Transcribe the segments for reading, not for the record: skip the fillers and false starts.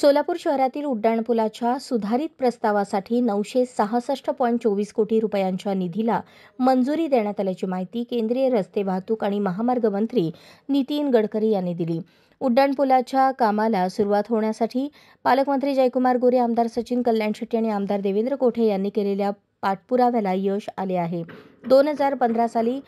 सोलापूर शहरातील उड्डाणपुलाच्या सुधारित प्रस्तावासाठी 966.24 कोटी रुपयांच्या निधीला मंजुरी देण्यात आल्याची माहिती केंद्रीय रस्ते वाहतूक आणि महामार्ग मंत्री नितीन गडकरी यांनी दिली। उड्डाणपुलाच्या कामाला सुरुवात होण्यासाठी पालकमंत्री जयकुमार गोरे, आमदार सचिन कल्याण शेट्टी आणि आमदार देवेंद्र कोठे यांनी केलेल्या पाठपुराव्याला यश आले आहे। 2015 साली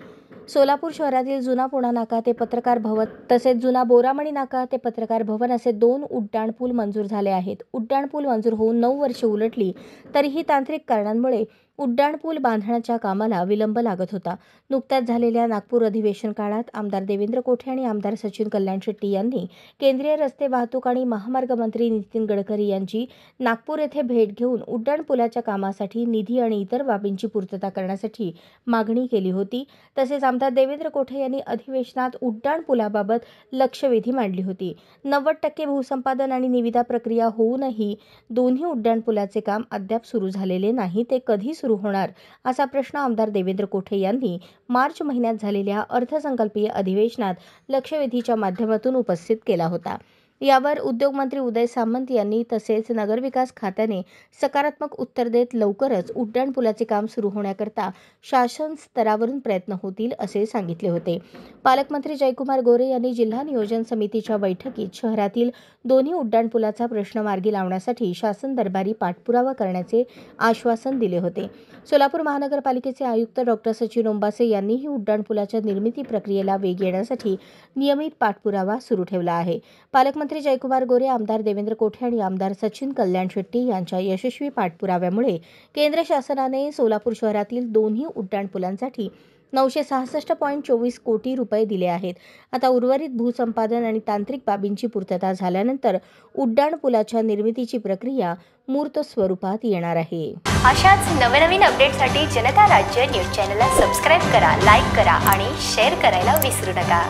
सोलापूर शहरातील जुना पुणा नाका ते पत्रकार भवन तसेच जुना बोरामणी नाका ते पत्रकार भवन असे 2 उड्डाणपूल मंजूर झाले आहेत। उड्डाणपूल मंजूर होऊन 9 वर्षे उलटली तरीही तांत्रिक कारणांमुळे उड्डाणपूल बांधण्याच्या कामाला विलंब लागत होता। नुकत्याच झालेल्या नागपूर अधिवेशन काळात आमदार देवेंद्र कोठे आणि आमदार सचिन कल्याण शेट्टी यांनी केंद्रीय रस्ते वाहतूक आणि महामार्ग मंत्री नितीन गडकरी यांची नागपूर येथे भेट घेऊन उड्डाणपुलाच्या कामासाठी निधी आणि इतर बाबींची पूर्तता करण्यासाठी मागणी केली होती। तसेच आमदार देवेंद्र कोठे यांनी अधिवेशनात उड्डाणपुलाबाबत लक्षवेधी मांडली होती। 90% भूसंपादन आणि निविदा प्रक्रिया होऊनही दोन्ही उड्डाणपुलाचे काम अद्याप सुरू झालेले नाही, ते कधी सुरू होणार असा प्रश्न आमदार देवेंद्र कोठे यांनी मार्च महिन्यात झालेल्या अर्थसंकल्पीय अधिवेशनात लक्षवेधीच्या माध्यमातून उपस्थित केला होता। यावर उद्योगमंत्री उदय सामंत यांनी तसेच नगरविकास खात्याने सकारात्मक उत्तर देत लवकरच उड्डाणपुलाचे काम सुरू होण्याकरता शासन स्तरावरून प्रयत्न होतील असे सांगितले होते। पालकमंत्री जयकुमार गोरे यांनी जिल्हा नियोजन समितीच्या बैठकीत शहरातील दोन्ही उड्डाणपुलाचा प्रश्न मार्गी लावण्यासाठी शासन दरबारी पाठपुरावा करण्याचे आश्वासन दिले होते। सोलापूर महानगरपालिकेचे आयुक्त डॉ. सचिन ओंबासे यांनीही उड्डाणपुलाच्या निर्मिती प्रक्रियेला वेग येण्यासाठी नियमित पाठपुरावा सुरू ठेवला आहे। पालकमंत्री जयकुमार गोरे, आमदार देवेंद्र कोठे आणि आमदार सचिन कल्याण शेट्टी यांच्या यशस्वी पाठपुराव्यामुळे केंद्र शासनाने सोलापूर शहरातील दोन्ही उड्डाणपुलांसाठी 966.24 कोटी रुपये दिले आहेत। आता उर्वरित भूसंपादन आणि तांत्रिक बाबींची पूर्तता झाल्यानंतर उड्डाणपुलाच्या निर्मितीची प्रक्रिया मूर्त स्वरूपात येणार आहे। अशाच नवनवीन अपडेटसाठी जनता राज्य न्यूज चॅनलला सबस्क्राइब करा, लाईक करा आणि शेअर करायला विसरू नका।